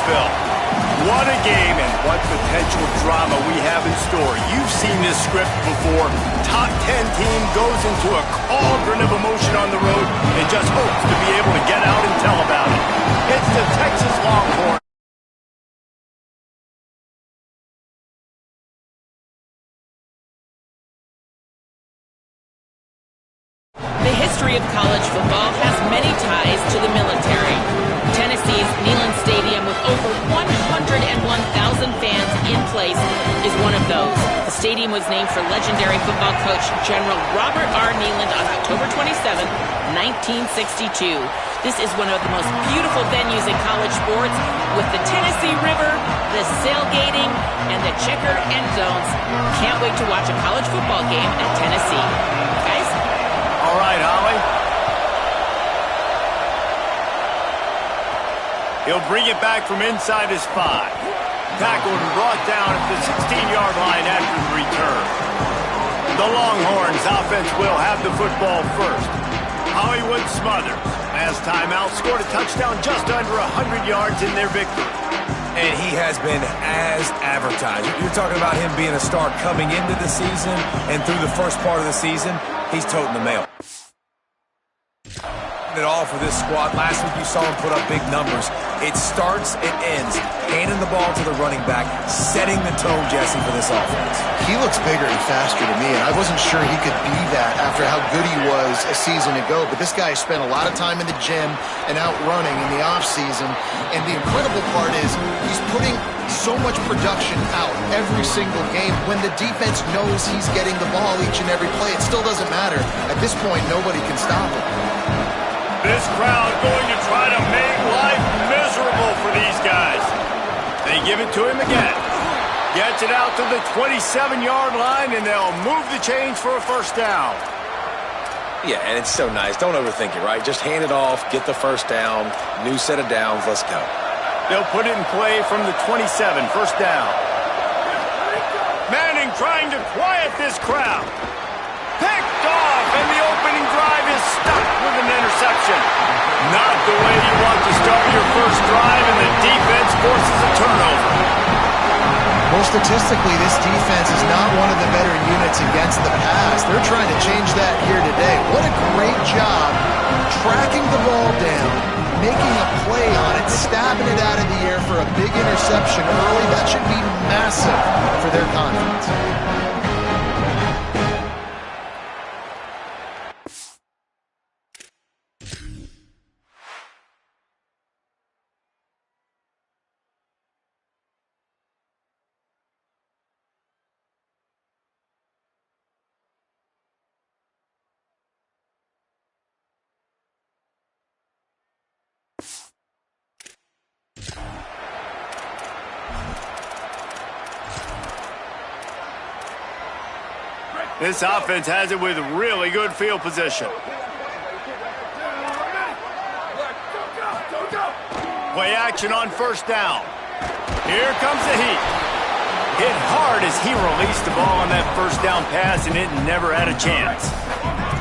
Nashville. What a game and what potential drama we have in store. You've seen this script before. Top 10 team goes into a cauldron of emotion on the road and just hopes to be able to get out and tell about it. It's the Texas Longhorns. The history of college football has many ties to the military. Tennessee's Neyland Stadium, with over 101,000 fans in place, is one of those. The stadium was named for legendary football coach General Robert R. Neyland on October 27, 1962. This is one of the most beautiful venues in college sports, with the Tennessee River, the sailgating, and the checkered end zones. Can't wait to watch a college football game at Tennessee. Guys? All right, Holly. He'll bring it back from inside his 5. Tackled and brought down at the 16-yard line after the return. The Longhorns offense will have the football first. Hollywood Smothers, last time out, scored a touchdown just under 100 yards in their victory. And he has been as advertised. You're talking about him being a star coming into the season, and through the first part of the season, he's toting the mail. It all for this squad. Last week you saw him put up big numbers. It starts and ends handing the ball to the running back, setting the tone, Jesse, for this offense. He looks bigger and faster to me, and I wasn't sure he could be that after how good he was a season ago. But this guy spent a lot of time in the gym and out running in the offseason. And the incredible part is he's putting so much production out every single game. When the defense knows he's getting the ball each and every play, it still doesn't matter. At this point, nobody can stop him. This crowd going to try to make life miserable for these guys. They give it to him again. Gets it out to the 27-yard line, and they'll move the chains for a first down. Yeah, and it's so nice. Don't overthink it, right? Just hand it off, get the first down, new set of downs, let's go. They'll put it in play from the 27, first down. Manning trying to quiet this crowd. Picked off, and the opening drive is stuck with an interception. Not the way you want to start your first drive, and the defense forces a turnover. Well, statistically, this defense is not one of the better units against the pass. They're trying to change that here today. What a great job tracking the ball down, making a play on it, stabbing it out of the air for a big interception early. That should be massive for their confidence. This offense has it with really good field position. Play action on first down. Here comes the heat. Hit hard as he released the ball on that first down pass, and it never had a chance.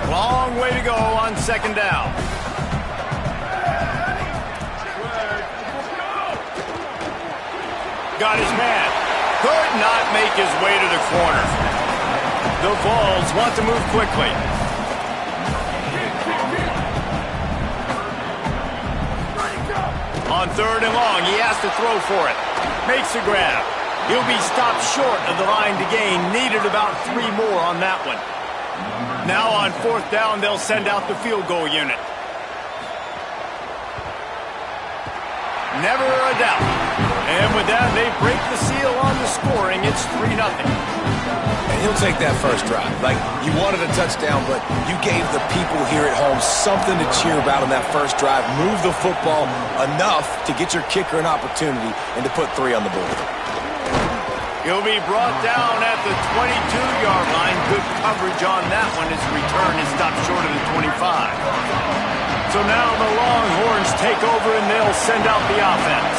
Long way to go on second down. Got his man. Could not make his way to the corner. The Vols want to move quickly. On third and long, he has to throw for it. Makes the grab. He'll be stopped short of the line to gain. Needed about 3 more on that one. Now on fourth down, they'll send out the field goal unit. Never a doubt. And with that, they break the seal on the scoring. It's 3-0. And he'll take that first drive. Like, you wanted a touchdown, but you gave the people here at home something to cheer about on that first drive. Move the football enough to get your kicker an opportunity and to put 3 on the board. He'll be brought down at the 22-yard line. Good coverage on that one. His return is stopped short of the 25. So now the Longhorns take over and they'll send out the offense.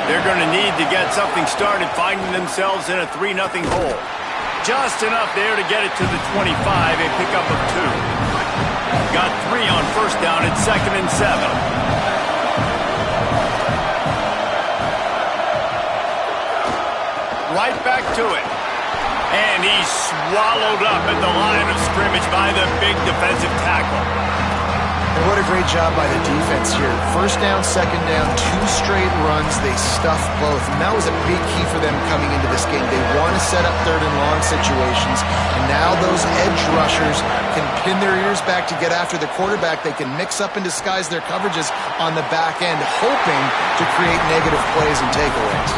They're going to need to get something started, finding themselves in a 3-0 hole. Just enough there to get it to the 25, a pickup of 2. Got 3 on first down at 2nd and 7. back to it. And he's swallowed up at the line of scrimmage by the big defensive tackle. And what a great job by the defense here. First down, second down, 2 straight runs. They stuffed both. And that was a big key for them coming into this game. They want to set up third and long situations. And now those edge rushers can pin their ears back to get after the quarterback. They can mix up and disguise their coverages on the back end, hoping to create negative plays and takeaways.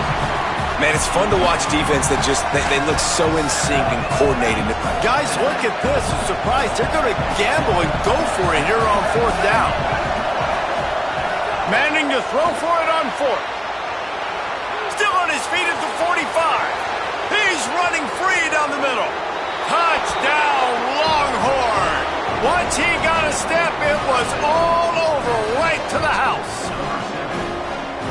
Man, it's fun to watch defense that just, they look so in sync and coordinated. Guys, look at this. I'm surprised they're going to gamble and go for it here on 4th down. Manning to throw for it on 4th. Still on his feet at the 45. He's running free down the middle. Touchdown, Longhorn. Once he got a step, it was all over, right to the house.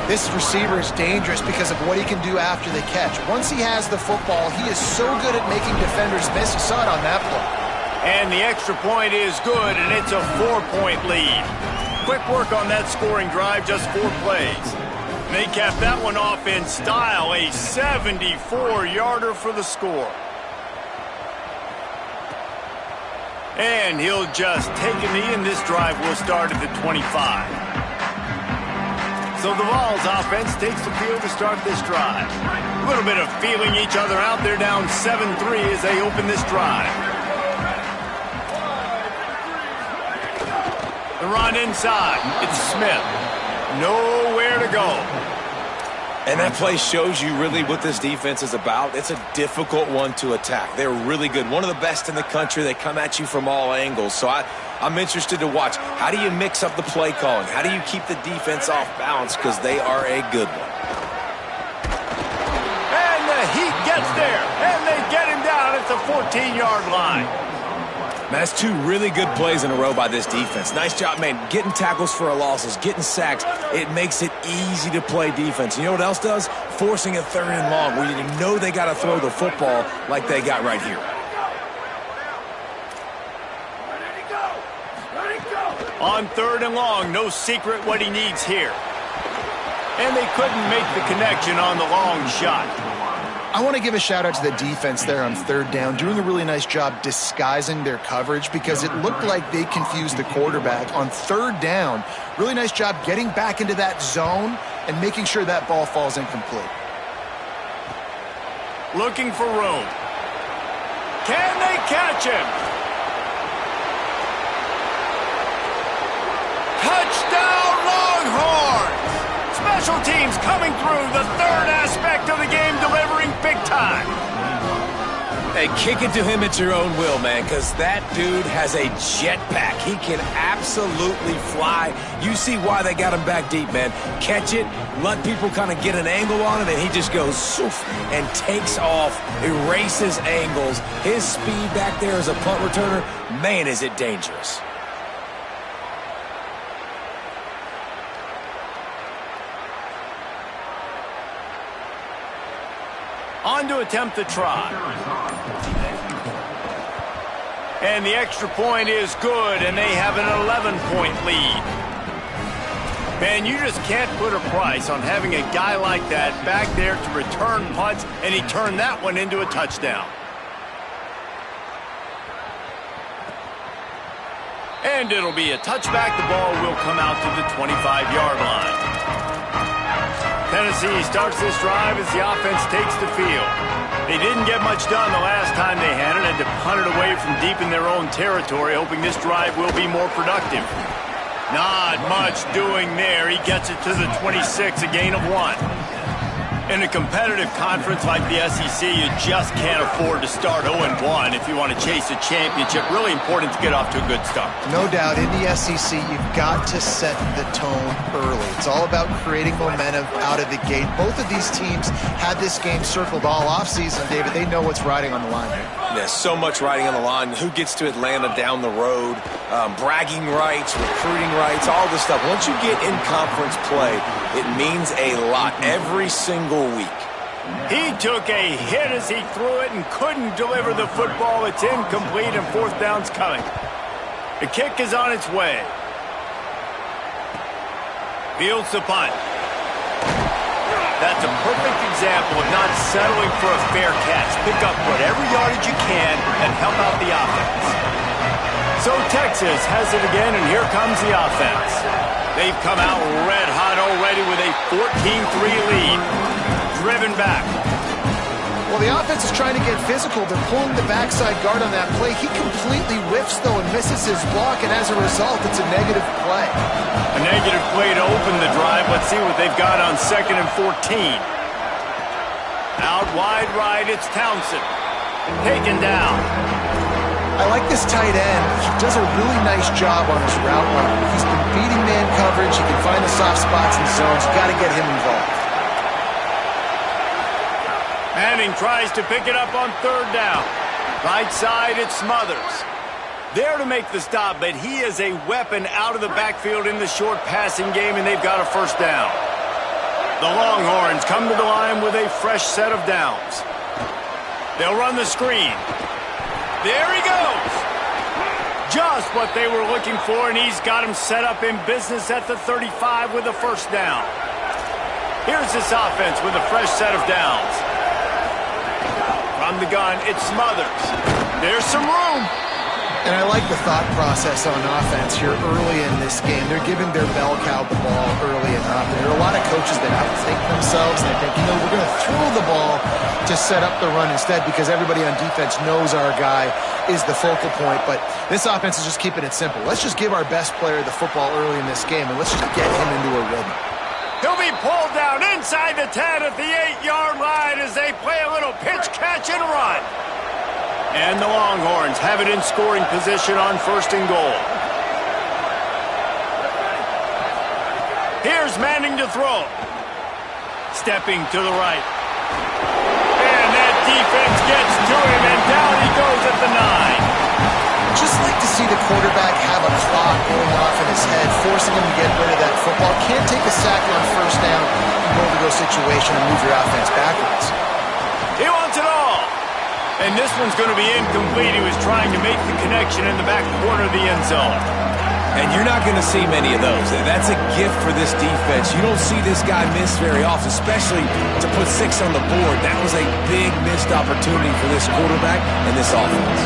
This receiver is dangerous because of what he can do after the catch. Once he has the football, he is so good at making defenders miss. You saw it on that play. And the extra point is good, and it's a 4-point lead. Quick work on that scoring drive, just 4 plays. They capped that one off in style, a 74-yarder for the score. And he'll just take a knee, and this drive will start at the 25. So the Vols offense takes the field to start this drive. A little bit of feeling each other out. They're down 7-3 as they open this drive. The run inside. It's Smith. Nowhere to go. And that play shows you really what this defense is about. It's a difficult one to attack. They're really good. One of the best in the country. They come at you from all angles. So I'm interested to watch. How do you mix up the play calling? How do you keep the defense off balance? Because they are a good one. And the Heat gets there. And they get him down at the 14-yard line. Man, that's 2 really good plays in a row by this defense. Nice job, man, getting tackles for losses, getting sacks. It makes it easy to play defense. You know what else does? Forcing a 3rd and long where you know they got to throw the football like they got right here. On 3rd and long, no secret what he needs here. And they couldn't make the connection on the long shot. I want to give a shout out to the defense there on 3rd down, doing a really nice job disguising their coverage because it looked like they confused the quarterback on 3rd down. Really nice job getting back into that zone and making sure that ball falls incomplete. Looking for room. Can they catch him? Touchdown, Longhorns! Special teams coming through, the 3rd aspect of the game, delivering big time. Hey, kick it to him at your own will, man, because that dude has a jetpack. He can absolutely fly. You see why they got him back deep, man. Catch it, let people kind of get an angle on it, and he just goes soof and takes off, erases angles. His speed back there as a punt returner, man, is it dangerous. On to attempt the try. And the extra point is good, and they have an 11-point lead. Man, you just can't put a price on having a guy like that back there to return punts, and he turned that one into a touchdown. And it'll be a touchback. The ball will come out to the 25-yard line. Tennessee starts this drive as the offense takes the field. They didn't get much done the last time they had it, and to punt it away from deep in their own territory, hoping this drive will be more productive. Not much doing there. He gets it to the 26, a gain of 1. In a competitive conference like the SEC, you just can't afford to start 0-1 if you want to chase a championship. Really important to get off to a good start. No doubt, in the SEC, you've got to set the tone early. It's all about creating momentum out of the gate. Both of these teams had this game circled all offseason, David. They know what's riding on the line here. There's so much riding on the line. Who gets to Atlanta down the road? Bragging rights, recruiting rights, all this stuff. Once you get in conference play, it means a lot every single week. He took a hit as he threw it and couldn't deliver the football. It's incomplete, and 4th down's coming. The kick is on its way. Fields the punt. That's a perfect example of not settling for a fair catch. Pick up whatever yardage you can and help out the offense. So Texas has it again, and here comes the offense. They've come out red hot already with a 14-3 lead. Driven back. Well, the offense is trying to get physical. They're pulling the backside guard on that play. He completely whiffs, though, and misses his block, and as a result, it's a negative play. A negative play to open the drive. Let's see what they've got on 2nd and 14. Out wide right, it's Townsend. Taken down. I like this tight end. He does a really nice job on his route running. He's been beating man coverage. He can find the soft spots and zones. You got to get him involved. Manning tries to pick it up on 3rd down. Right side, it's Smothers. There to make the stop, but he is a weapon out of the backfield in the short passing game, and they've got a 1st down. The Longhorns come to the line with a fresh set of downs. They'll run the screen. There he goes. Just what they were looking for, and he's got him set up in business at the 35 with a 1st down. Here's this offense with a fresh set of downs. From the gun, it's Smothers. There's some room. And I like the thought process on offense here early in this game. They're giving their bell cow the ball early enough. And there are a lot of coaches that outthink themselves, and they think, we're going to throw the ball to set up the run instead because everybody on defense knows our guy is the focal point. But this offense is just keeping it simple. Let's just give our best player the football early in this game, and let's just get him into a rhythm. He'll be pulled down inside the 10 at the 8-yard line as they play a little pitch, catch, and run. And the Longhorns have it in scoring position on 1st and goal. Here's Manning to throw. Stepping to the right. And that defense gets to him, and down he goes at the 9. Just like to see the quarterback have a clock going off in his head, forcing him to get rid of that football. Can't take a sack on 1st down in an over-go situation and move your offense backwards. He wants it all. And this one's going to be incomplete. He was trying to make the connection in the back corner of the end zone. And you're not going to see many of those. That's a gift for this defense. You don't see this guy miss very often, especially to put 6 on the board. That was a big missed opportunity for this quarterback and this offense.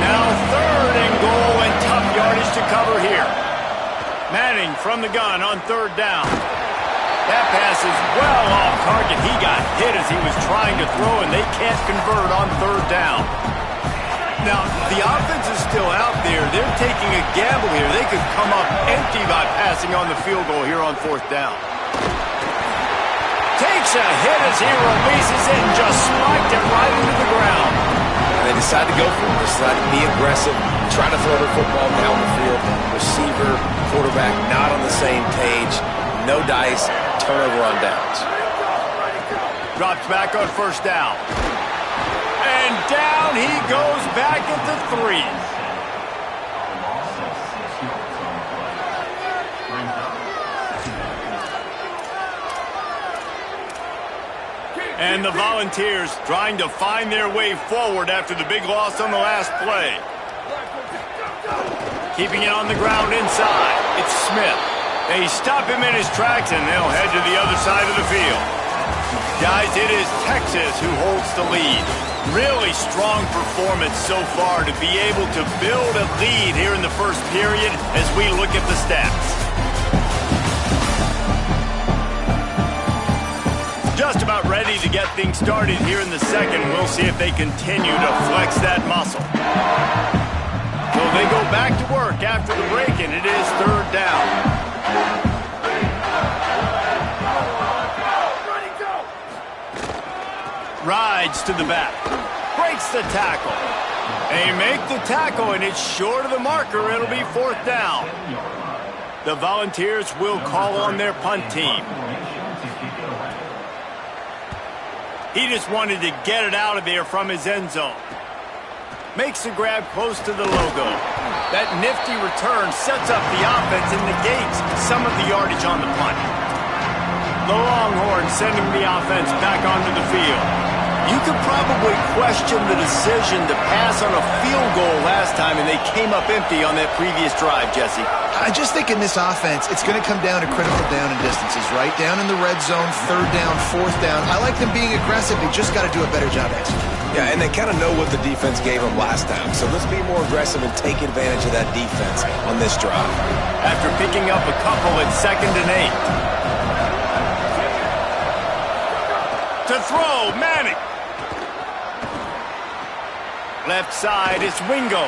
Now 3rd and goal, and tough yardage to cover here. Manning from the gun on 3rd down. That pass is well off target. He got hit as he was trying to throw, and they can't convert on 3rd down. Now, the offense is still out there. They're taking a gamble here. They could come up empty by passing on the field goal here on 4th down. Takes a hit as he releases it and just spiked it right into the ground. They decide to go for it. They decide to be aggressive, try to throw the football down the field. Receiver, quarterback, not on the same page. No dice, turnover on downs. Drops back on 1st down. And down he goes back at the 3. And the Volunteers trying to find their way forward after the big loss on the last play. Keeping it on the ground inside. It's Smith. They stop him in his tracks, and they'll head to the other side of the field. Guys, it is Texas who holds the lead. Really strong performance so far to be able to build a lead here in the 1st period as we look at the stats. Just about ready to get things started here in the 2nd. We'll see if they continue to flex that muscle. So they go back to work after the break, and it is 3rd down. Rides to the back. Breaks the tackle. They make the tackle, and it's short of the marker. It'll be 4th down. The Volunteers will call on their punt team. He just wanted to get it out of there from his end zone. Makes the grab close to the logo. That nifty return sets up the offense and negates some of the yardage on the punt. The Longhorns sending the offense back onto the field. You could probably question the decision to pass on a field goal last time, and they came up empty on that previous drive, Jesse. I just think in this offense, it's going to come down to critical down and distances, right? Down in the red zone, third down, fourth down. I like them being aggressive. They just got to do a better job executing. Yeah, and they kind of know what the defense gave them last time. So let's be more aggressive and take advantage of that defense on this drive. After picking up a couple at 2nd and 8. To throw, Manning. Left side, it's Wingo.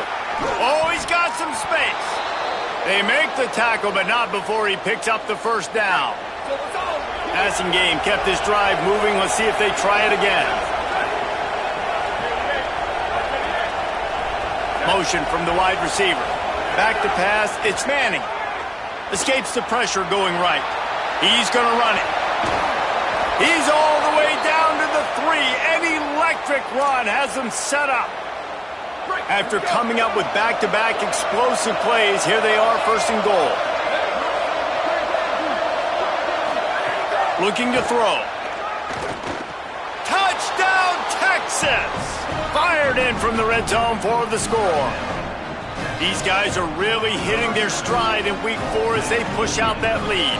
Oh, he's got some space. They make the tackle, but not before he picks up the first down. Passing game kept this drive moving. Let's see if they try it again. Motion from the wide receiver. Back to pass, it's Manning. Escapes the pressure going right. He's going to run it. He's all the way down to the 3. An electric run has them set up. After coming up with back-to-back explosive plays, here they are, 1st and goal. Looking to throw. Touchdown, Texas! Fired in from the red zone for the score. These guys are really hitting their stride in week 4 as they push out that lead.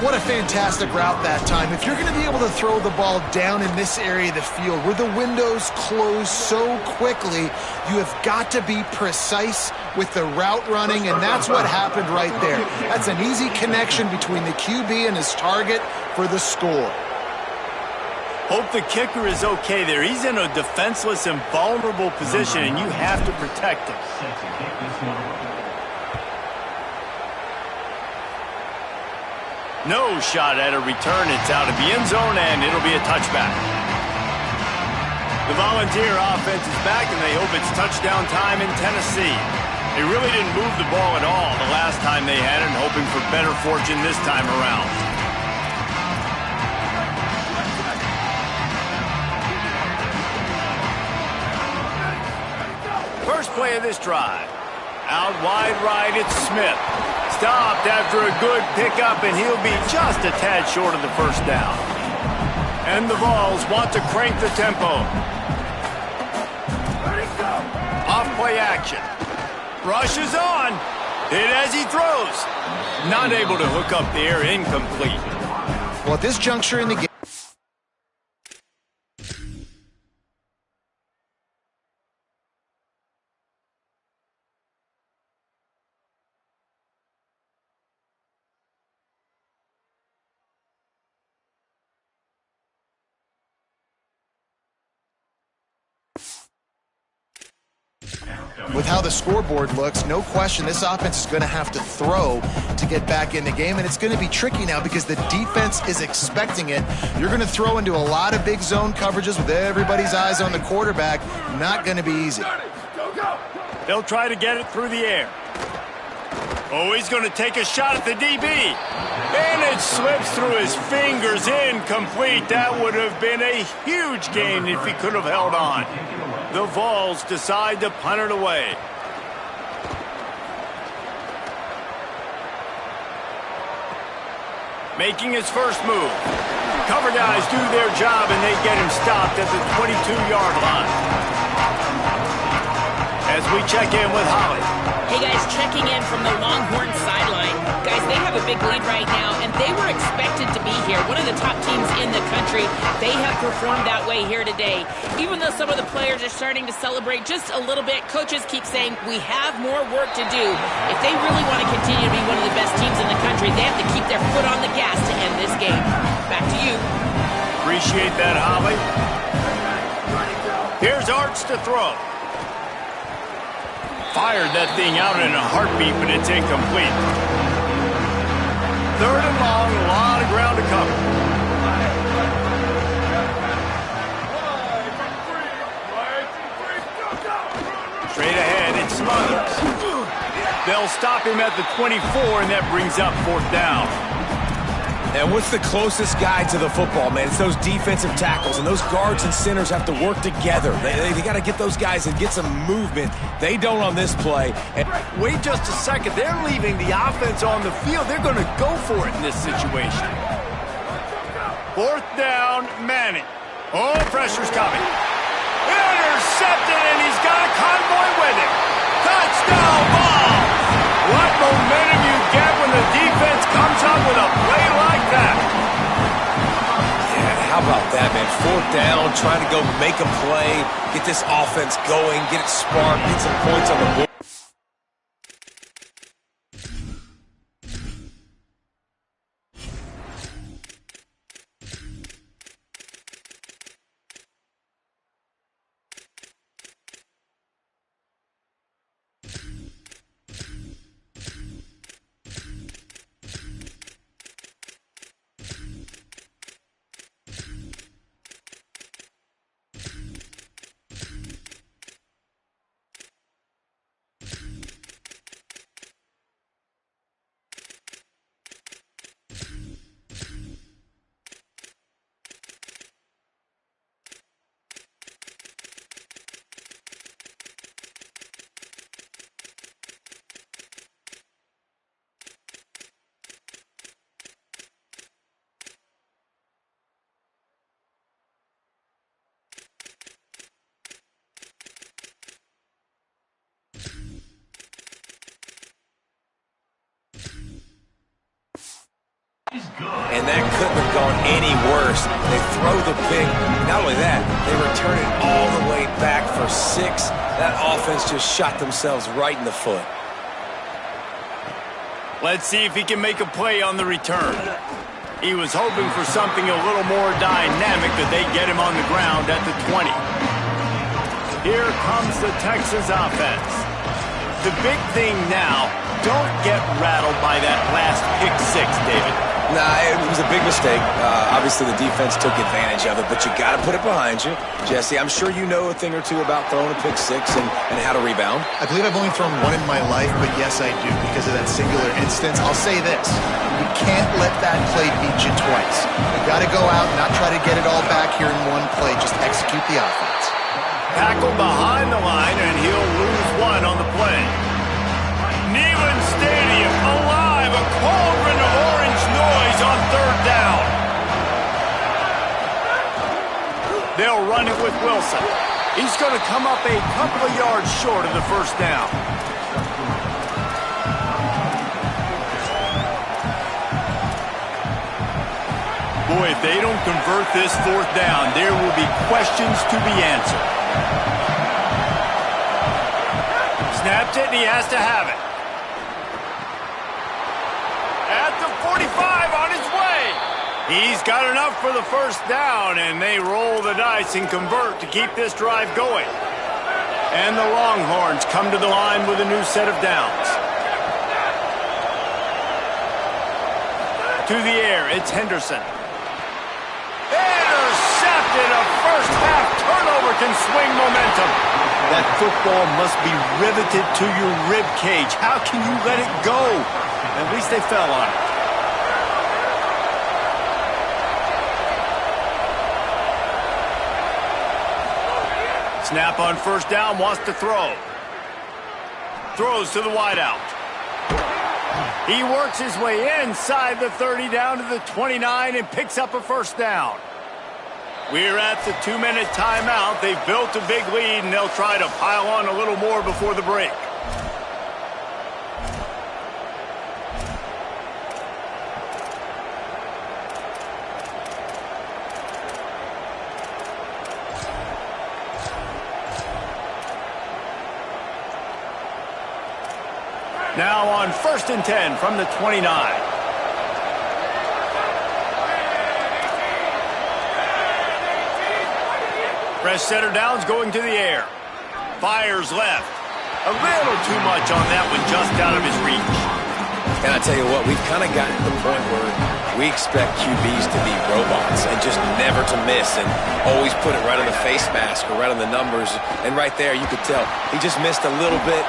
What a fantastic route that time. If you're going to be able to throw the ball down in this area of the field where the windows close so quickly, you have got to be precise with the route running, and that's what happened right there. That's an easy connection between the QB and his target for the score. Hope the kicker is okay there. He's in a defenseless and vulnerable position, and you have to protect him. No shot at a return. It's out of the end zone, and it'll be a touchback. The Volunteer offense is back, and they hope it's touchdown time in Tennessee. They really didn't move the ball at all the last time they had it, and hoping for better fortune this time around. First play of this drive. Out wide right, it's Smith. Stopped after a good pickup, and he'll be just a tad short of the first down. And the Vols want to crank the tempo. Off-play action. Rush is on. Hit as he throws. Not able to hook up the air, incomplete. Well, at this juncture in the game, with how the scoreboard looks, no question this offense is going to have to throw to get back in the game, and it's going to be tricky now because the defense is expecting it. You're going to throw into a lot of big zone coverages with everybody's eyes on the quarterback. Not going to be easy. They'll try to get it through the air. Oh, he's going to take a shot at the DB. And it slips through his fingers, incomplete. That would have been a huge gain if he could have held on. The Vols decide to punt it away. Making his first move. Cover guys do their job, and they get him stopped at the 22-yard line. As we check in with Holly. Hey guys, checking in from the Longhorn sideline. Guys, they have a big lead right now, and they were expected to be here. One of the top teams in the country. They have performed that way here today. Even though some of the players are starting to celebrate just a little bit, coaches keep saying, we have more work to do. If they really want to continue to be one of the best teams in the country, they have to keep their foot on the gas to end this game. Back to you. Appreciate that, Holly. Here's Arts to throw. Fired that thing out in a heartbeat, but it's incomplete. 3rd and long, a lot of ground to cover. Straight ahead, it's Smothers. They'll stop him at the 24, and that brings up 4th down. And what's the closest guy to the football, man? It's those defensive tackles, and those guards and centers have to work together. They got to get those guys and get some movement. They don't on this play. And wait just a second. They're leaving the offense on the field. They're going to go for it in this situation. 4th down, Manning. Oh, pressure's coming. Intercepted, and he's got a convoy with him. Touchdown ball! What momentum you get when the defense comes up with a play like that. Yeah, how about that, man? Fourth down, trying to go make a play, get this offense going, get it sparked, get some points on the board. And that couldn't have gone any worse. They throw the pick. Not only that, they return it all the way back for 6. That offense just shot themselves right in the foot. Let's see if he can make a play on the return. He was hoping for something a little more dynamic, that they get him on the ground at the 20. Here comes the Texas offense. The big thing now, don't get rattled by that last pick 6, David. Nah, it was a big mistake. Obviously, the defense took advantage of it, but you got to put it behind you. Jesse, I'm sure you know a thing or two about throwing a pick 6 and how to rebound. I believe I've only thrown one in my life, but yes, I do. Because of that singular instance, I'll say this. You can't let that play beat you twice. You got to go out and not try to get it all back here in one play. Just execute the offense. Tackled behind the line, and he'll lose 1 on the play. Neyland Stadium alive, a cauldron of orange noise on 3rd down. They'll run it with Wilson. He's going to come up a couple of yards short of the 1st down. Boy, if they don't convert this 4th down, there will be questions to be answered. Snapped it, and he has to have it. At the 45, on his way. He's got enough for the 1st down, and they roll the dice and convert to keep this drive going. And the Longhorns come to the line with a new set of downs. To the air, it's Henderson. Intercepted. A first-half turnover can swing momentum. That football must be riveted to your rib cage. How can you let it go? At least they fell on it. Snap on 1st down, wants to throw. Throws to the wideout. He works his way inside the 30 down to the 29 and picks up a 1st down. We're at the 2-minute timeout. They've built a big lead, and they'll try to pile on a little more before the break. Now on 1st and 10 from the 29. Fresh center downs going to the air. Fires left. A little too much on that one, just out of his reach. And I tell you what, we've kind of gotten to the point where we expect QBs to be robots and just never to miss and always put it right on the face mask or right on the numbers. And right there, you could tell he just missed a little bit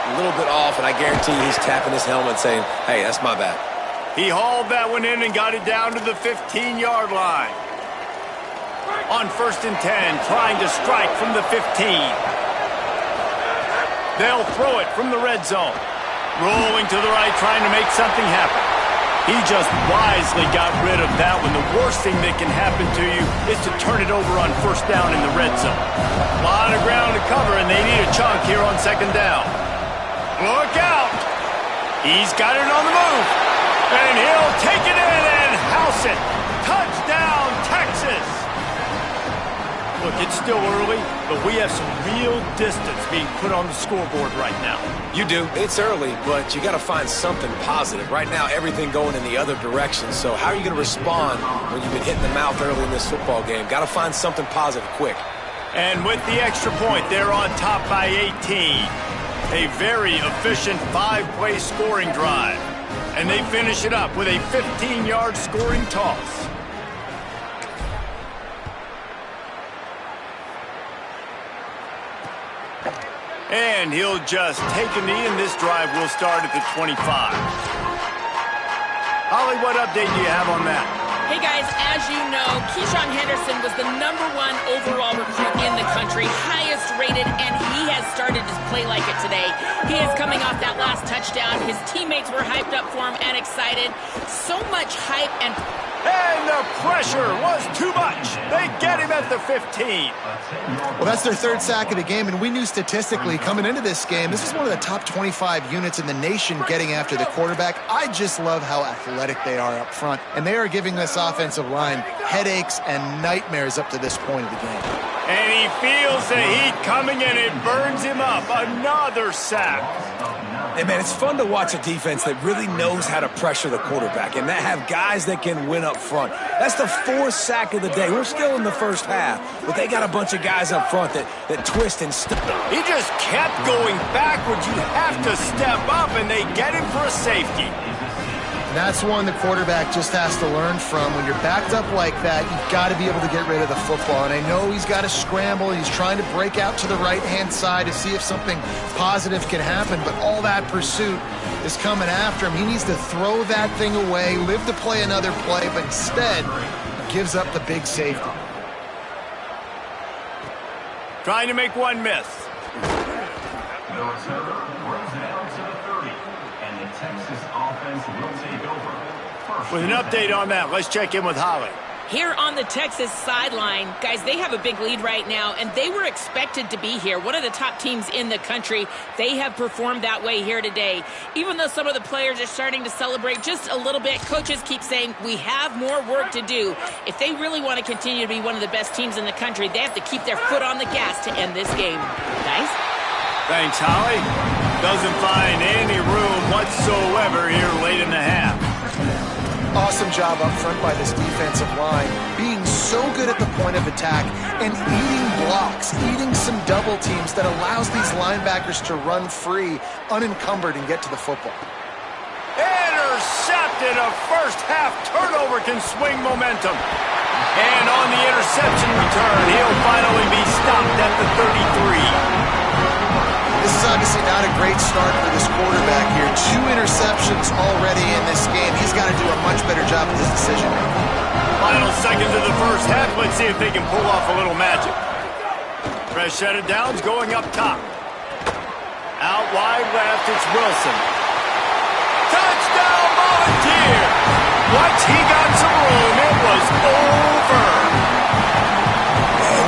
off, and I guarantee he's tapping his helmet saying, hey, that's my bad. He hauled that one in and got it down to the 15-yard line. On 1st and 10, trying to strike from the 15. They'll throw it from the red zone. Rolling to the right, trying to make something happen. He just wisely got rid of that one. The worst thing that can happen to you is to turn it over on first down in the red zone. A lot of ground to cover, and they need a chunk here on second down. Look out! He's got it on the move. And he'll take it in and house it. Touchdown, Texas! Look, it's still early, but we have some real distance being put on the scoreboard right now. You do. It's early, but you got to find something positive. Right now, everything going in the other direction. So how are you going to respond when you've been hitting the mouth early in this football game? Got to find something positive quick. And with the extra point, they're on top by 18. A very efficient 5-play scoring drive. And they finish it up with a 15-yard scoring toss. And he'll just take a knee, and this drive will start at the 25. Holly, what update do you have on that? Hey guys, as you know, Keyshawn Henderson was the #1 overall recruit in the country, highest rated, and he has started to play like it today. He is coming off that last touchdown. His teammates were hyped up for him and excited. So much hype and the pressure was too much. They get him at the 15. Well, that's their third sack of the game, and we knew statistically coming into this game, this is one of the top 25 units in the nation getting after the quarterback. I just love how athletic they are up front, and they are giving this offensive line headaches and nightmares up to this point of the game. And he feels the heat coming, and it burns him up. Another sack. Hey, man, it's fun to watch a defense that really knows how to pressure the quarterback and that have guys that can win up front. That's the 4th sack of the day. We're still in the first half, but they got a bunch of guys up front that twist and stuff. He just kept going backwards. You have to step up, and they get him for a safety. And that's one the quarterback just has to learn from. When you're backed up like that, you've got to be able to get rid of the football. And I know he's got to scramble. He's trying to break out to the right-hand side to see if something positive can happen. But all that pursuit is coming after him. He needs to throw that thing away, live to play another play, but instead he gives up the big safety. Trying to make one miss. With an update on that, let's check in with Holly. here on the Texas sideline, guys, they have a big lead right now, and they were expected to be here. One of the top teams in the country. They have performed that way here today. Even though some of the players are starting to celebrate just a little bit, coaches keep saying we have more work to do. If they really want to continue to be one of the best teams in the country, they have to keep their foot on the gas to end this game. Guys? Thanks, Holly. Doesn't find any room whatsoever here late in the half. Awesome job up front by this defensive line, being so good at the point of attack and eating blocks, eating some double teams that allows these linebackers to run free, unencumbered, and get to the football. Intercepted. A first half turnover can swing momentum. And on the interception return, he'll finally be stopped at the 33. This is obviously not a great start for this quarterback here. 2 interceptions already in this game. He's got to do a much better job with his decision making. Final seconds of the first half. Let's see if they can pull off a little magic. Fresh set of downs going up top. Out wide left, it's Wilson. Touchdown, Volunteer! Once he got some room, it was over.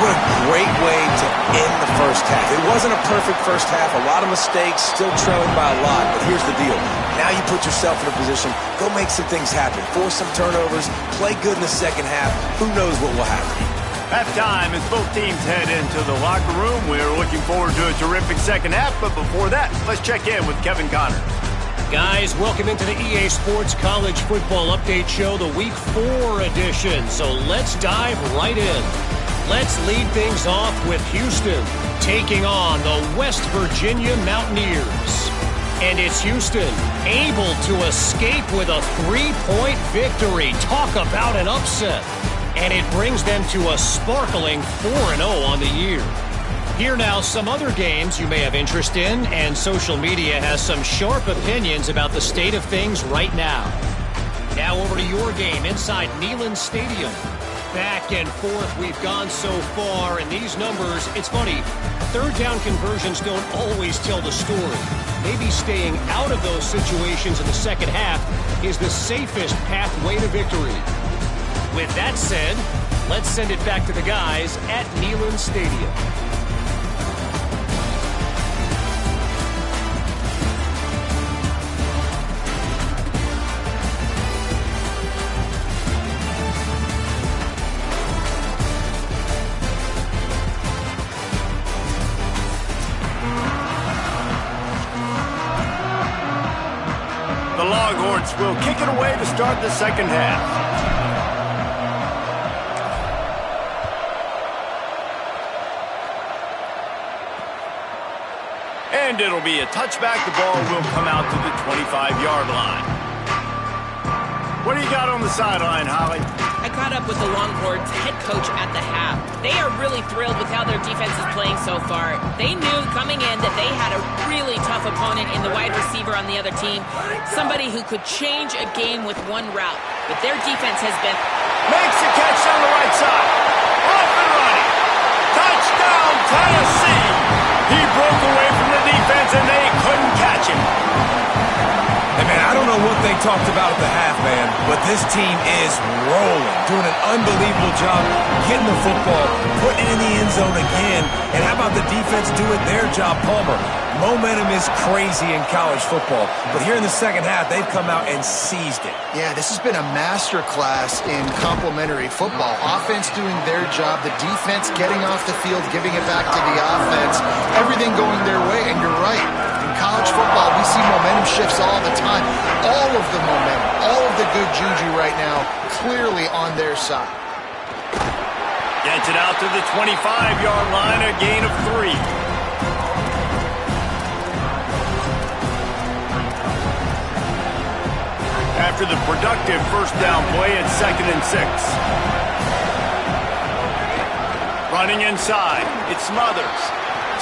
What a great way to end the first half. It wasn't a perfect first half. A lot of mistakes, still trailing by a lot. But here's the deal. Now you put yourself in a position, go make some things happen. Force some turnovers, play good in the second half. Who knows what will happen? Halftime as both teams head into the locker room. We're looking forward to a terrific second half. But before that, let's check in with Kevin Connors. Guys, welcome into the EA Sports College Football Update Show, the Week 4 edition. So let's dive right in. Let's lead things off with Houston taking on the West Virginia Mountaineers. And it's Houston able to escape with a 3-point victory. Talk about an upset. And it brings them to a sparkling 4-0 on the year. Here now, some other games you may have interest in, and social media has some sharp opinions about the state of things right now. Now over to your game inside Neyland Stadium. back and forth we've gone so far, and these numbers, it's funny, third down conversions don't always tell the story. Maybe staying out of those situations in the second half is the safest pathway to victory. With that said, let's send it back to the guys at Neyland Stadium. The Longhorns will kick it away to start the second half. And it'll be a touchback. The ball will come out to the 25-yard line. What do you got on the sideline, Holly? I caught up with the Longhorns head coach at the half. They are really thrilled with how their defense is playing so far. They knew coming in that they had a really tough opponent in the wide receiver on the other team, somebody who could change a game with one route. But their defense has been... Makes the catch on the right side. Off and running. Touchdown, Tennessee. He broke away from the defense and they couldn't catch him. Hey, man, I don't know what they talked about at the half, man, but this team is rolling, doing an unbelievable job getting the football, putting it in the end zone again. And how about the defense doing their job, Palmer? Momentum is crazy in college football, but here in the second half, they've come out and seized it. Yeah, this has been a master class in complementary football. Offense doing their job, the defense getting off the field, giving it back to the offense, everything going their way, and you're right. In college football, we see momentum shifts all the time. All of the momentum, all of the good juju right now, clearly on their side. Gets it out to the 25-yard line, a gain of 3. After the productive first down play at 2nd and 6. Running inside, it's Smothers.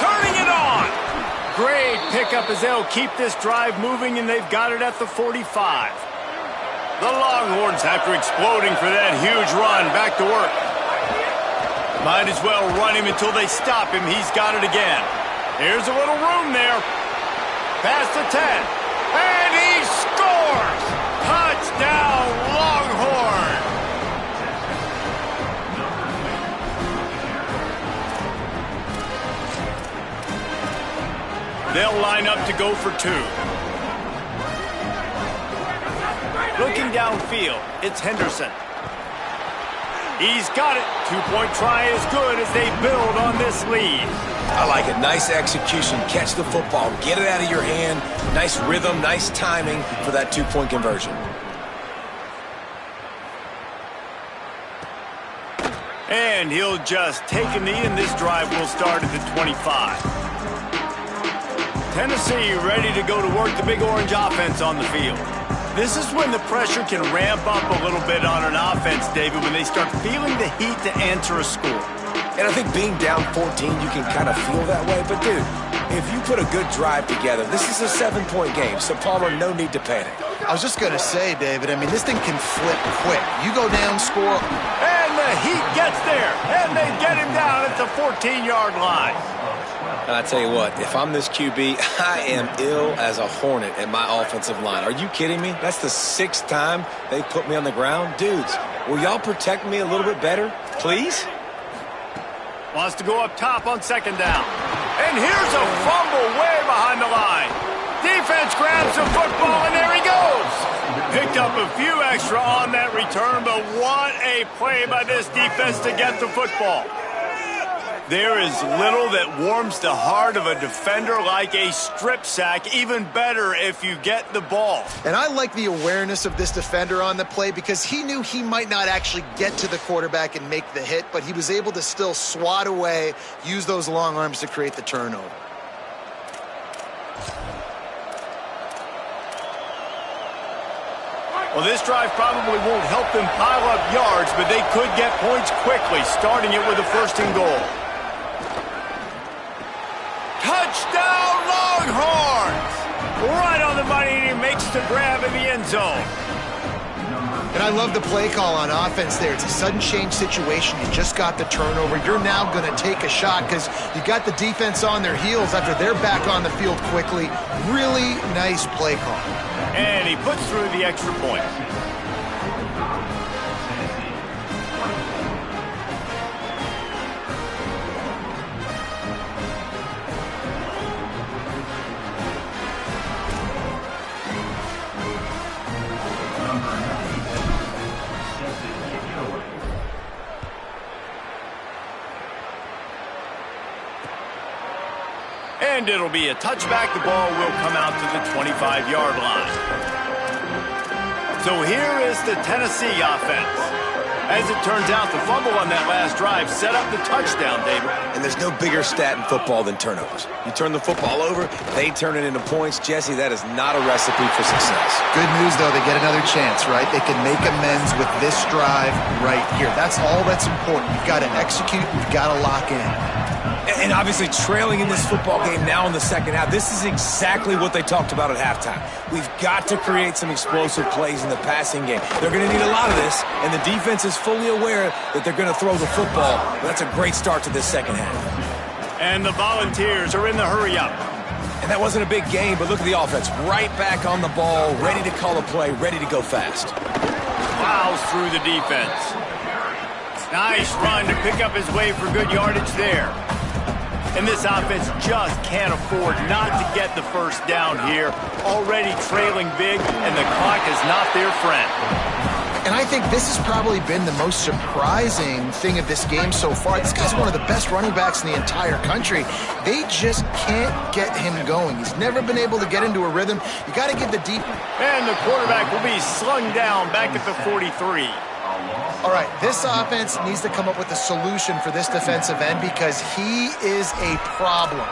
Turning it on! Great pickup as they'll keep this drive moving, and they've got it at the 45. The Longhorns, after exploding for that huge run, back to work. Might as well run him until they stop him. He's got it again. Here's a little room there. Past the 10. And he scores! Touchdown, Longhorn! They'll line up to go for 2. Looking downfield, it's Henderson. He's got it. 2-point try is good as they build on this lead. I like it. Nice execution. Catch the football. Get it out of your hand. Nice rhythm, nice timing for that 2-point conversion. And he'll just take a knee, and this drive will start at the 25. Tennessee ready to go to work the Big Orange offense on the field. This is when the pressure can ramp up a little bit on an offense, David, when they start feeling the heat to answer a score. And I think being down 14, you can kind of feel that way. But, dude, if you put a good drive together, this is a 7-point game, so Palmer, no need to panic. I was just going to say, David, I mean, this thing can flip quick. You go down, score. And the heat gets there, and they get him down at the 14-yard line. And I tell you what, if I'm this QB, I am ill as a hornet at my offensive line. Are you kidding me? That's the 6th time they put me on the ground. Dudes, will y'all protect me a little bit better, please? Wants to go up top on 2nd down. And here's a fumble way behind the line. Defense grabs the football, and there he goes. Picked up a few extra on that return, but what a play by this defense to get the football. There is little that warms the heart of a defender like a strip sack. Even better if you get the ball. And I like the awareness of this defender on the play because he knew he might not actually get to the quarterback and make the hit, but he was able to still swat away, use those long arms to create the turnover. Well, this drive probably won't help them pile up yards, but they could get points quickly, starting it with a 1st and goal. Touchdown, Longhorns! Right on the money, and he makes the grab in the end zone. And I love the play call on offense there. It's a sudden change situation. You just got the turnover. You're now going to take a shot because you got the defense on their heels after they're back on the field quickly. Really nice play call. And he puts through the extra point. And it'll be a touchback. The ball will come out to the 25-yard line. So here is the Tennessee offense. As it turns out, the fumble on that last drive set up the touchdown, David. And there's no bigger stat in football than turnovers. You turn the football over, they turn it into points. Jesse, that is not a recipe for success. Good news, though, they get another chance, right? They can make amends with this drive right here. That's all that's important. You've got to execute. You've got to lock in. And obviously trailing in this football game now in the second half, this is exactly what they talked about at halftime. We've got to create some explosive plays in the passing game. They're going to need a lot of this, and the defense is fully aware that they're going to throw the football. That's a great start to this second half. And the Volunteers are in the hurry-up. And that wasn't a big game, but look at the offense. Right back on the ball, ready to call a play, ready to go fast. Plows through the defense. Nice run to pick up his way for good yardage there. And this offense just can't afford not to get the first down here. Already trailing big, and the clock is not their friend. And I think this has probably been the most surprising thing of this game so far. This guy's one of the best running backs in the entire country. They just can't get him going. He's never been able to get into a rhythm. You got to give the deep. And the quarterback will be slung down back at the 43. All right, this offense needs to come up with a solution for this defensive end because he is a problem.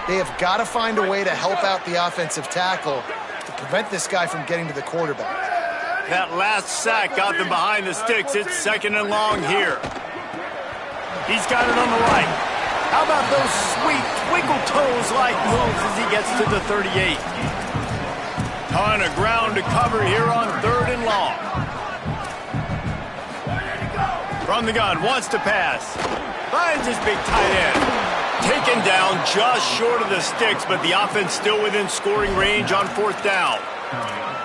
They have got to find a way to help out the offensive tackle to prevent this guy from getting to the quarterback. That last sack got them behind the sticks. It's 2nd and long here. He's got it on the right. How about those sweet twinkle toes-like moves as he gets to the 38? Ton of ground to cover here on 3rd and long. From the gun, wants to pass. Finds his big tight end. Taken down just short of the sticks, but the offense still within scoring range on 4th down.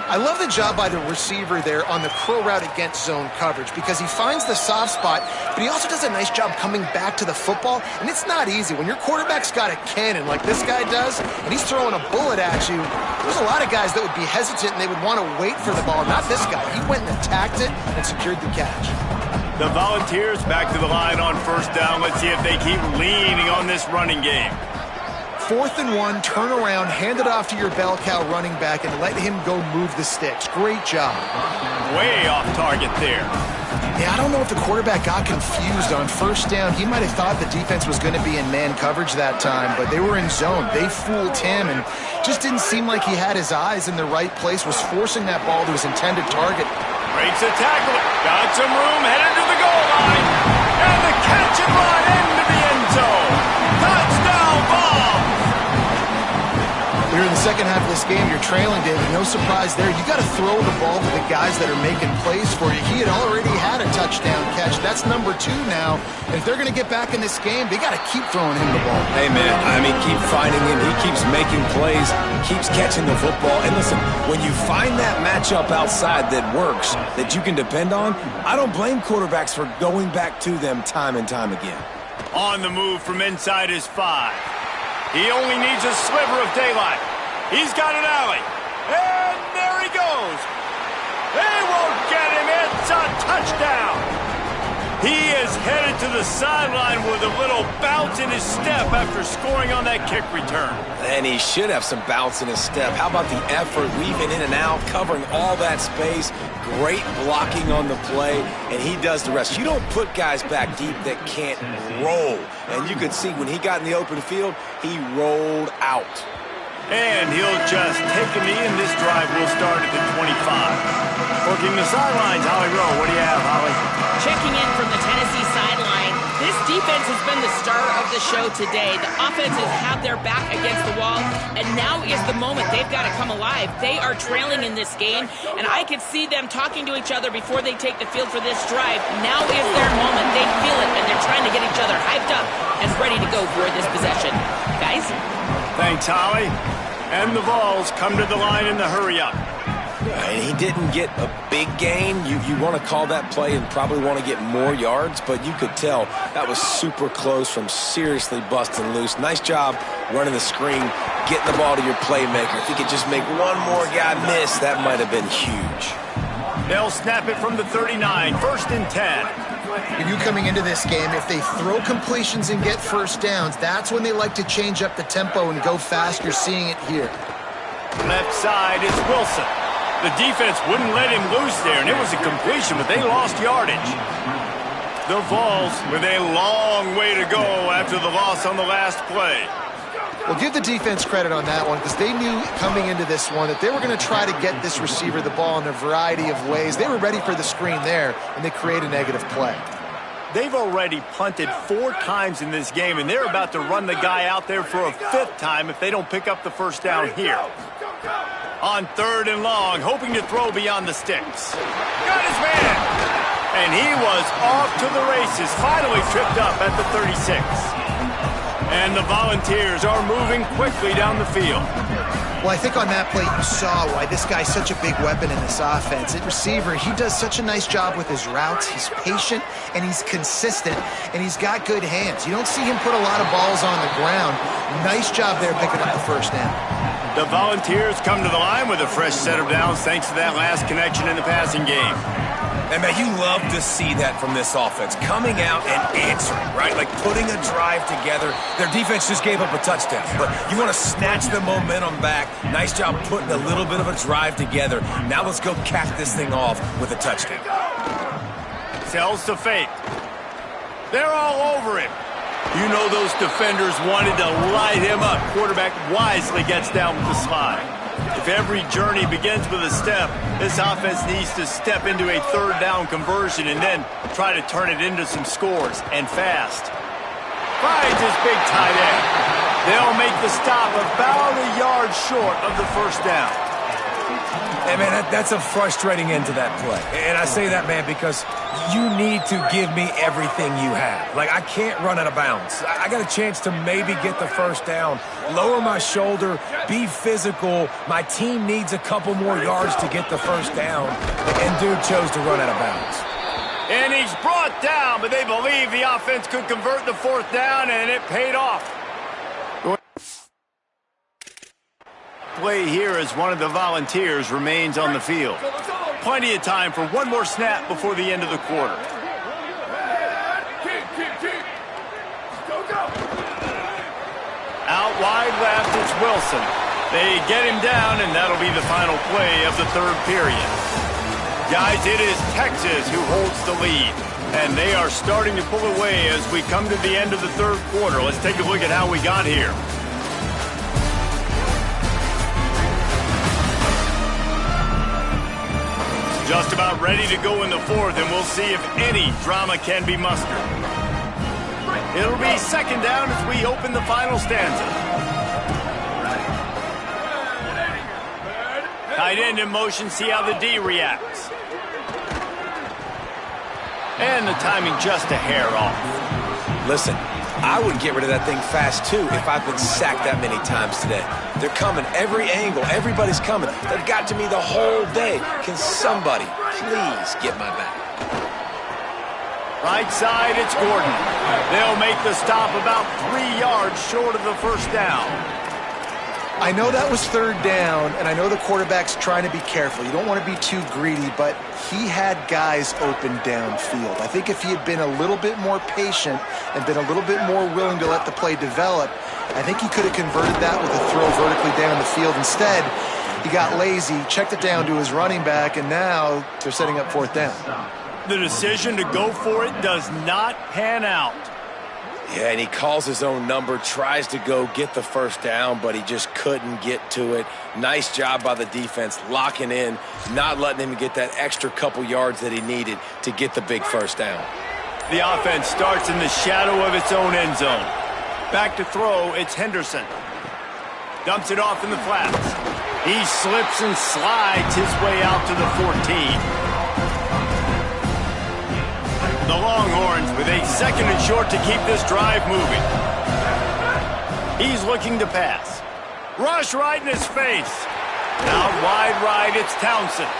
I love the job by the receiver there on the crow route against zone coverage because he finds the soft spot, but he also does a nice job coming back to the football, and it's not easy. When your quarterback's got a cannon like this guy does, and he's throwing a bullet at you, there's a lot of guys that would be hesitant and they would want to wait for the ball. Not this guy. He went and attacked it and secured the catch. The Volunteers back to the line on 1st down. Let's see if they keep leaning on this running game. 4th and 1, turn around, hand it off to your bell cow running back, and let him go move the sticks. Great job. Way off target there. Yeah, I don't know if the quarterback got confused on 1st down. He might have thought the defense was going to be in man coverage that time, but they were in zone. They fooled him, and just didn't seem like he had his eyes in the right place, was forcing that ball to his intended target. Breaks a tackle. Got some room, headed to the goal line. And the catch and run into the end zone. Touchdown ball. Here in the second half of this game, you're trailing, David. No surprise there. You got to throw the ball to the guys that are making plays for you. He had already had a touchdown catch. That's number 2 now. And if they're going to get back in this game, they got to keep throwing him the ball. Hey, man, I mean, keep finding him. He keeps making plays, keeps catching the football. And listen, when you find that matchup outside that works, that you can depend on, I don't blame quarterbacks for going back to them time and time again. On the move from inside his 5. He only needs a sliver of daylight. He's got an alley. And there he goes. They won't get him. It's a touchdown. He is headed to the sideline with a little bounce in his step after scoring on that kick return. And he should have some bounce in his step. How about the effort, weaving in and out, covering all that space, great blocking on the play, and he does the rest. You don't put guys back deep that can't roll. And you could see when he got in the open field, he rolled out. And he'll just take a knee, and this drive will start at the 25. Working the sidelines, Holly Rowe. What do you have, Holly? Checking in from the Tennessee sideline, this defense defense has been the star of the show today. The offense has had their back against the wall, and now is the moment they've got to come alive. They are trailing in this game, and I could see them talking to each other before they take the field for this drive. Now is their moment. They feel it, and they're trying to get each other hyped up and ready to go for this possession. Guys? Thanks, Holly. And the Vols come to the line in the hurry-up. And he didn't get a big gain. You want to call that play and probably want to get more yards, but you could tell that was super close from seriously busting loose. Nice job running the screen, getting the ball to your playmaker. If he could just make one more guy miss, that might have been huge. They'll snap it from the 39, 1st and 10. You knew coming into this game, if they throw completions and get first downs, that's when they like to change up the tempo and go fast. You're seeing it here. Left side, it's Wilson. The defense wouldn't let him loose there, and it was a completion, but they lost yardage. The Vols with a long way to go after the loss on the last play. Well, give the defense credit on that one because they knew coming into this one that they were going to try to get this receiver the ball in a variety of ways. They were ready for the screen there, and they create a negative play. They've already punted 4 times in this game, and they're about to run the guy out there for a 5th time if they don't pick up the first down here. On 3rd and long, hoping to throw beyond the sticks. Got his man! And he was off to the races, finally tripped up at the 36. And the Volunteers are moving quickly down the field. Well, I think on that play you saw why this guy's such a big weapon in this offense. At receiver, he does such a nice job with his routes. He's patient, and he's consistent, and he's got good hands. You don't see him put a lot of balls on the ground. Nice job there picking up the first down. The Volunteers come to the line with a fresh set of downs thanks to that last connection in the passing game. And, man, you love to see that from this offense. Coming out and answering, right? Like putting a drive together. Their defense just gave up a touchdown. But you want to snatch the momentum back. Nice job putting a little bit of a drive together. Now let's go cap this thing off with a touchdown. Sells to fake. They're all over him. You know those defenders wanted to light him up. Quarterback wisely gets down with the slide. If every journey begins with a step, this offense needs to step into a 3rd down conversion and then try to turn it into some scores, and fast. Finds his big tight end. They'll make the stop about a yard short of the first down. Hey, man, that's a frustrating end to that play. And I say that, man, because you need to give me everything you have. Like, I can't run out of bounds. I got a chance to maybe get the first down, lower my shoulder, be physical. My team needs a couple more yards to get the first down. And dude chose to run out of bounds. And he's brought down, but they believe the offense could convert the 4th down, and it paid off. Play here as one of the Volunteers remains on the field. Plenty of time for one more snap before the end of the quarter. Out wide left, it's Wilson. They get him down, and that'll be the final play of the 3rd period. Guys, it is Texas who holds the lead, and they are starting to pull away as we come to the end of the 3rd quarter. Let's take a look at how we got here. Just about ready to go in the 4th, and we'll see if any drama can be mustered. It'll be 2nd down as we open the final stanza. Tight end in motion, see how the D reacts. And the timing just a hair off. Listen, I would get rid of that thing fast, too, if I've been sacked that many times today. They're coming every angle. Everybody's coming. They've got to me the whole day. Can somebody please get my back? Right side, it's Gordon. They'll make the stop about 3 yards short of the first down. I know that was 3rd down, and I know the quarterback's trying to be careful. You don't want to be too greedy, but he had guys open downfield. I think if he had been a little bit more patient and been a little bit more willing to let the play develop, I think he could have converted that with a throw vertically down the field. Instead, he got lazy, checked it down to his running back, and now they're setting up 4th down. The decision to go for it does not pan out. Yeah, and he calls his own number, tries to go get the first down, but he just couldn't get to it. Nice job by the defense, locking in, not letting him get that extra couple yards that he needed to get the big first down. The offense starts in the shadow of its own end zone. Back to throw, it's Henderson. Dumps it off in the flats. He slips and slides his way out to the 14. The Longhorns with a 2nd and short to keep this drive moving. He's looking to pass. Rush right in his face. Out wide right, it's Townsend.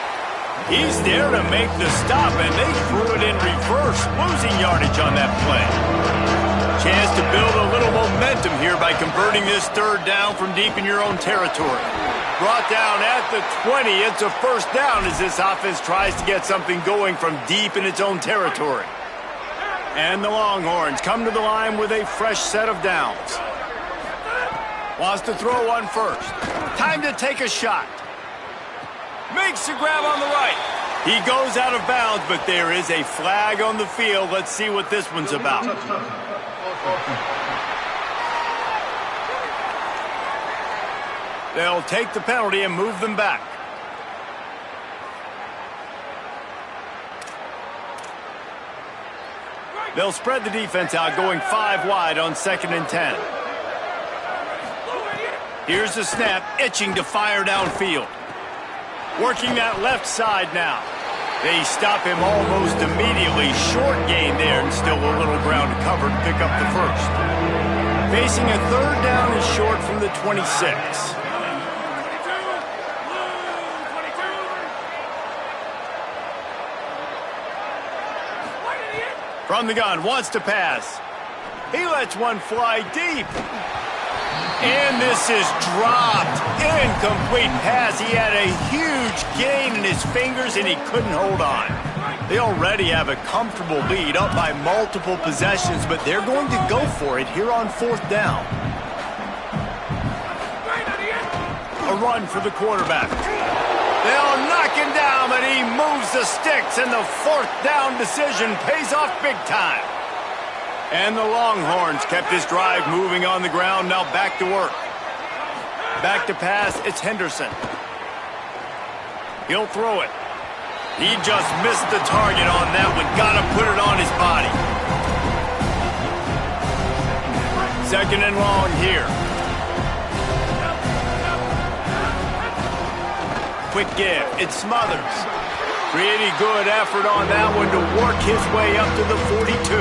He's there to make the stop, and they threw it in reverse, losing yardage on that play. Chance to build a little momentum here by converting this 3rd down from deep in your own territory. Brought down at the 20. It's a 1st down as this offense tries to get something going from deep in its own territory. And the Longhorns come to the line with a fresh set of downs. Wants to throw on first. Time to take a shot. Makes the grab on the right. He goes out of bounds, but there is a flag on the field. Let's see what this one's about. They'll take the penalty and move them back. They'll spread the defense out, going 5 wide on 2nd and 10. Here's the snap, itching to fire downfield. Working that left side now. They stop him almost immediately. Short gain there and still a little ground to cover to pick up the 1st. Facing a 3rd down and short from the 26. From the gun, wants to pass. He lets one fly deep. And this is dropped. Incomplete pass. He had a huge gain in his fingers, and he couldn't hold on. They already have a comfortable lead, up by multiple possessions, but they're going to go for it here on 4th down. A run for the quarterback. They'll knock him down, but he moves the sticks, and the 4th down decision pays off big time. And the Longhorns kept this drive moving on the ground, now back to work. Back to pass, it's Henderson. He'll throw it. He just missed the target on that one. Got to put it on his body. 2nd and long here. Quick give, it's Smothers. Pretty good effort on that one to work his way up to the 42.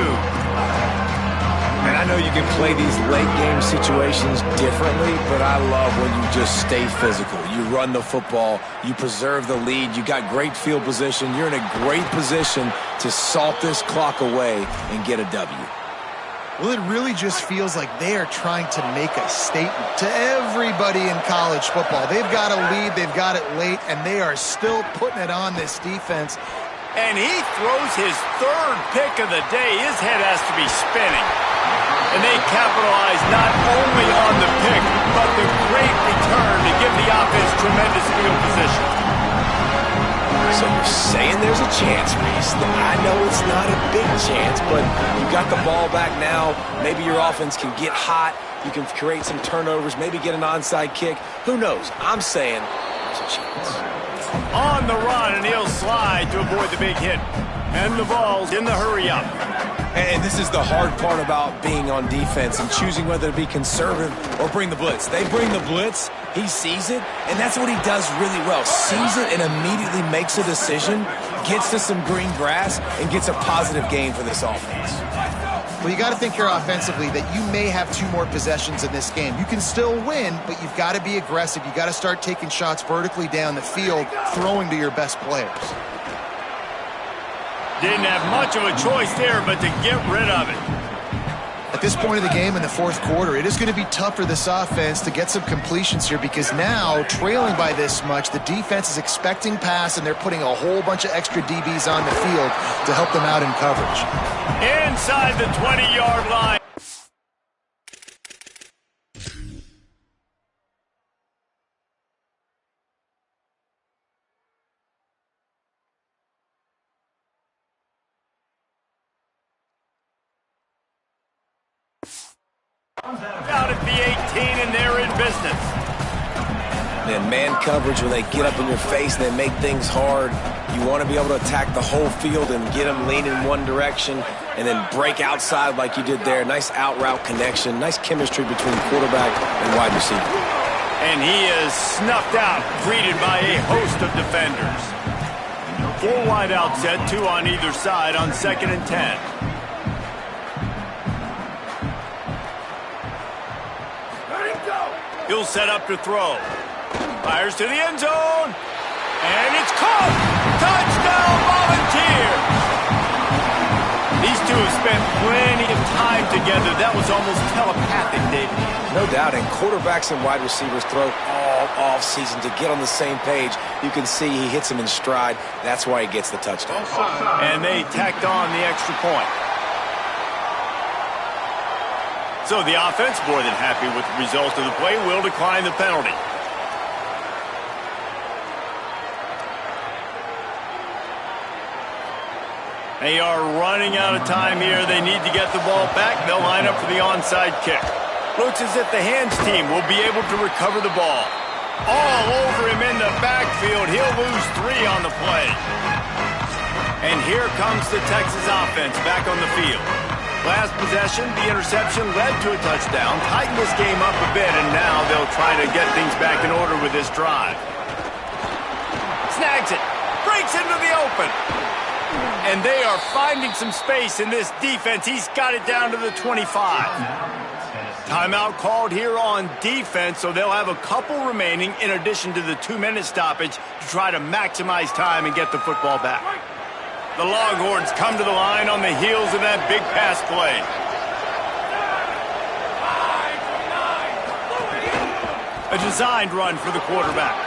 And I know you can play these late-game situations differently, but I love when you just stay physical. You run the football, you preserve the lead, you got great field position, you're in a great position to salt this clock away and get a W. Well, it really just feels like they are trying to make a statement to everybody in college football. They've got a lead, they've got it late, and they are still putting it on this defense. And he throws his 3rd pick of the day. His head has to be spinning. And they capitalize not only on the pick, but the great return to give the offense tremendous field position. So you're saying there's a chance, Reese. I know it's not a big chance, but you got the ball back now. Maybe your offense can get hot. You can create some turnovers, maybe get an onside kick. Who knows? I'm saying there's a chance. On the run, and he'll slide to avoid the big hit. And the ball's in the hurry-up. And this is the hard part about being on defense and choosing whether to be conservative or bring the blitz. They bring the blitz, he sees it, and that's what he does really well. Sees it and immediately makes a decision, gets to some green grass, and gets a positive gain for this offense. Well, you got to think here offensively that you may have 2 more possessions in this game. You can still win, but you've got to be aggressive. You got to start taking shots vertically down the field, throwing to your best players. Didn't have much of a choice there, but to get rid of it. At this point of the game in the 4th quarter, it is going to be tough for this offense to get some completions here because now, trailing by this much, the defense is expecting pass, and they're putting a whole bunch of extra DBs on the field to help them out in coverage. Inside the 20-yard line. Out at the 18, and they're in business. Then man coverage, when they get up in your face and they make things hard, You want to be able to attack the whole field and get them leaning in one direction and then break outside like you did there. Nice out-route connection, nice chemistry between quarterback and wide receiver. And he is snuffed out, greeted by a host of defenders. 4 wide out set, 2 on either side on 2nd and 10. He'll set up to throw. Fires to the end zone. And it's caught! Touchdown, Volunteers! These two have spent plenty of time together. That was almost telepathic, David. No doubt, and quarterbacks and wide receivers throw all off-season to get on the same page. You can see he hits them in stride. That's why he gets the touchdown. And they tacked on the extra point. So the offense, more than happy with the result of the play, will decline the penalty. They are running out of time here. They need to get the ball back. They'll line up for the onside kick. Looks as if the hands team will be able to recover the ball. All over him in the backfield. He'll lose 3 on the play. And here comes the Texas offense back on the field. Last possession, the interception led to a touchdown. Tighten this game up a bit, and now they'll try to get things back in order with this drive. Snags it. Breaks into the open. And they are finding some space in this defense. He's got it down to the 25. Timeout called here on defense, so they'll have a couple remaining in addition to the 2-minute stoppage to try to maximize time and get the football back. The Longhorns come to the line on the heels of that big pass play. A designed run for the quarterback.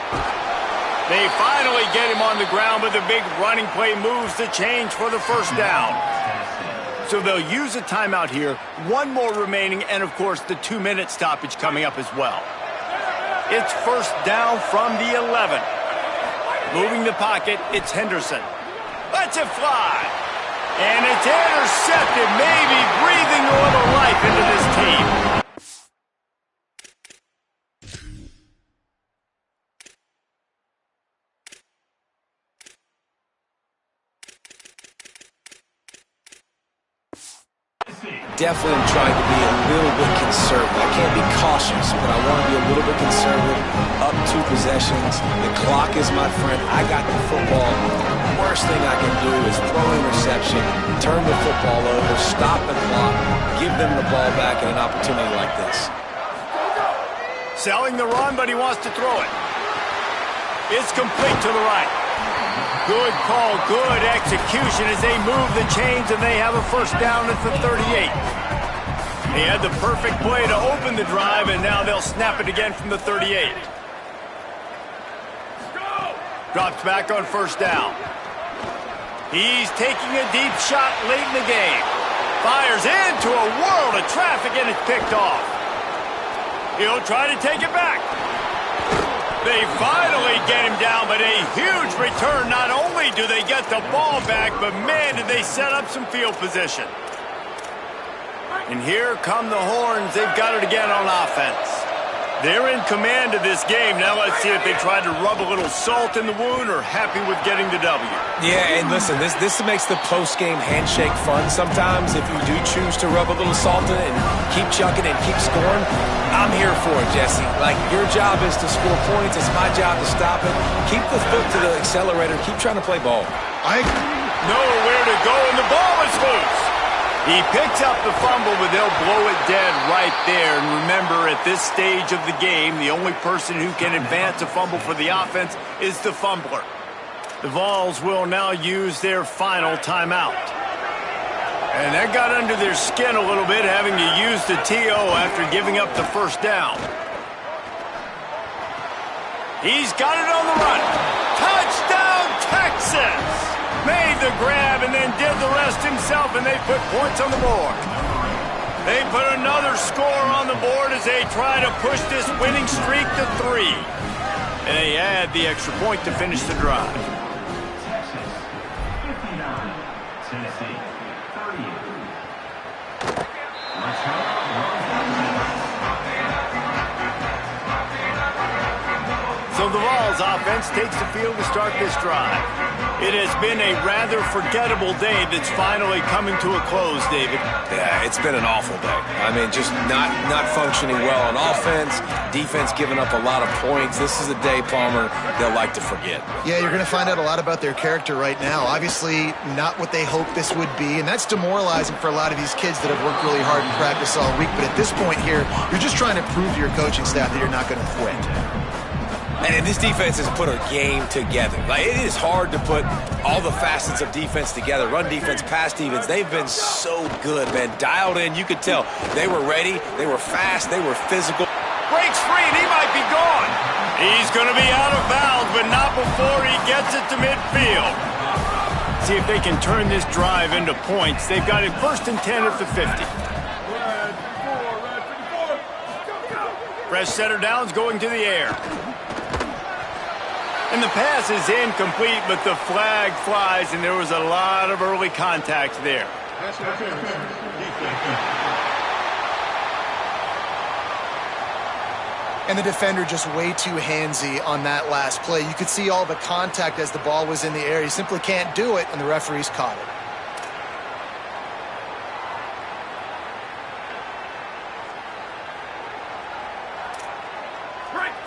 They finally get him on the ground, but the big running play moves the change for the first down. So they'll use a timeout here. 1 more remaining, and of course the 2-minute stoppage coming up as well. It's first down from the 11. Moving the pocket, it's Henderson. Lets it fly. And it's intercepted, maybe breathing a little life into this team. Definitely am trying to be a little bit conservative. I can't be cautious, but I want to be a little bit conservative. Up 2 possessions. The clock is my friend. I got the football. The worst thing I can do is throw an interception, turn the football over, stop the clock, give them the ball back in an opportunity like this. Selling the run, but he wants to throw it. It's complete to the right. Good call, good execution as they move the chains, and they have a first down at the 38. He had the perfect play to open the drive, and now they'll snap it again from the 38. Drops back on first down. He's taking a deep shot late in the game. Fires into a world of traffic, and it's picked off. He'll try to take it back. They finally get him down, but a huge return. Not only do they get the ball back, but man, did they set up some field position. And here come the Horns. They've got it again on offense. They're in command of this game. Now let's see if they try to rub a little salt in the wound or happy with getting the W. Yeah, and listen, this makes the post-game handshake fun sometimes. If you do choose to rub a little salt in it and keep chucking and keep scoring, I'm here for it, Jesse. Like, your job is to score points. It's my job to stop it. Keep the foot to the accelerator. Keep trying to play ball. Nowhere to go, and the ball is loose. He picks up the fumble, but they'll blow it dead right there. And remember, at this stage of the game, the only person who can advance a fumble for the offense is the fumbler. The Vols will now use their final timeout. And that got under their skin a little bit, having to use the TO after giving up the first down. He's got it on the run. Touchdown, Texas! Made the grab and then did the rest himself, and they put points on the board. They put another score on the board as they try to push this winning streak to 3. And they add the extra point to finish the drive. Texas 59, Tennessee 38. So the Vols offense takes the field to start this drive. It has been a rather forgettable day that's finally coming to a close, David. Yeah, it's been an awful day. I mean, just not functioning well on offense, defense giving up a lot of points. This is a day, Palmer, they'll like to forget. Yeah, you're going to find out a lot about their character right now. Obviously, not what they hoped this would be, and that's demoralizing for a lot of these kids that have worked really hard in practice all week. But at this point here, you're just trying to prove to your coaching staff that you're not going to quit. And this defense has put a game together. Like, it is hard to put all the facets of defense together. Run defense, pass defense. They've been so good, man. Dialed in. You could tell they were ready. They were fast. They were physical. Breaks free, and he might be gone. He's going to be out of bounds, but not before he gets it to midfield. See if they can turn this drive into points. They've got it 1st and 10 at the 50. Fresh setter downs going to the air. And the pass is incomplete, but the flag flies, and there was a lot of early contact there. And the defender just way too handsy on that last play. You could see all the contact as the ball was in the air. He simply can't do it, and the referees caught it.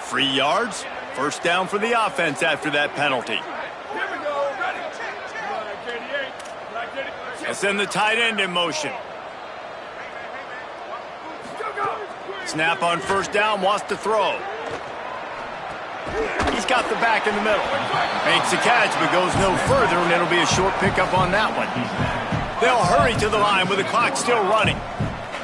3 yards. 1st down for the offense after that penalty. Let's send the tight end in motion. Snap on 1st down, wants to throw. He's got the back in the middle. Makes the catch, but goes no further, and it'll be a short pickup on that one. They'll hurry to the line with the clock still running.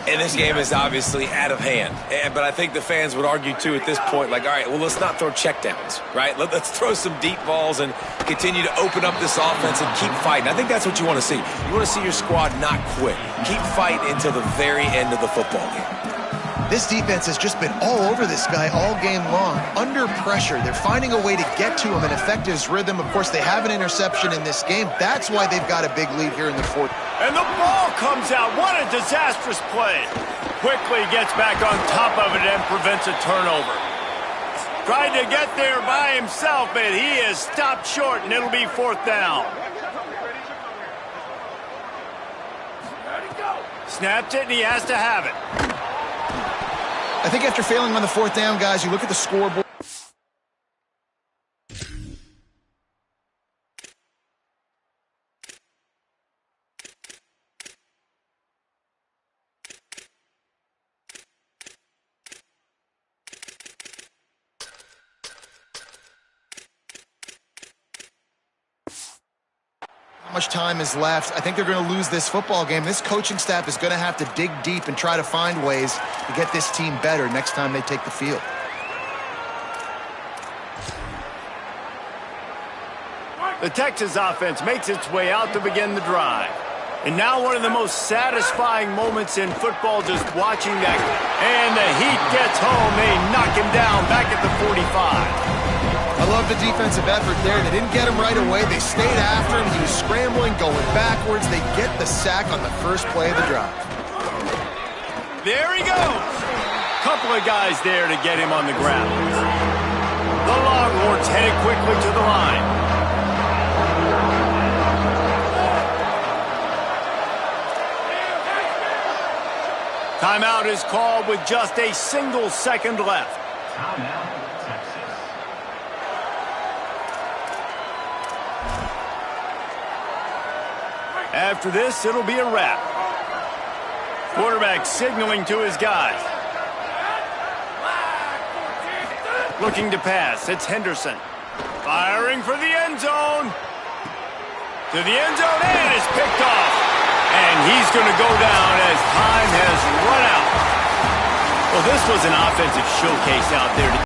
And this game is obviously out of hand. But I think the fans would argue, too, at this point, like, all right, well, let's not throw checkdowns, right? Let's throw some deep balls and continue to open up this offense and keep fighting. I think that's what you want to see. You want to see your squad not quit. Keep fighting until the very end of the football game. This defense has just been all over this guy all game long. Under pressure, they're finding a way to get to him and affect his rhythm. Of course, they have an interception in this game. That's why they've got a big lead here in the 4th. And the ball comes out. What a disastrous play. Quickly gets back on top of it and prevents a turnover. Tried to get there by himself, but he is stopped short, and it'll be 4th down. Snapped it, and he has to have it. I think after failing on the 4th down, guys, you look at the scoreboard. How much time is left? I think they're going to lose this football game. This coaching staff is going to have to dig deep and try to find ways to get this team better next time they take the field. The Texas offense makes its way out to begin the drive. And now one of the most satisfying moments in football, just watching that. And the heat gets home. They knock him down back at the 45. I love the defensive effort there. They didn't get him right away. They stayed after him. He was scrambling, going backwards. They get the sack on the first play of the drive. There he goes. Couple of guys there to get him on the ground. The Longhorns headed quickly to the line. Timeout is called with just a single second left. Timeout, Texas. After this, it'll be a wrap. Quarterback signaling to his guys. Looking to pass. It's Henderson. Firing for the end zone. To the end zone, and it's picked off. And he's going to go down as time has run out. Well, this was an offensive showcase out there.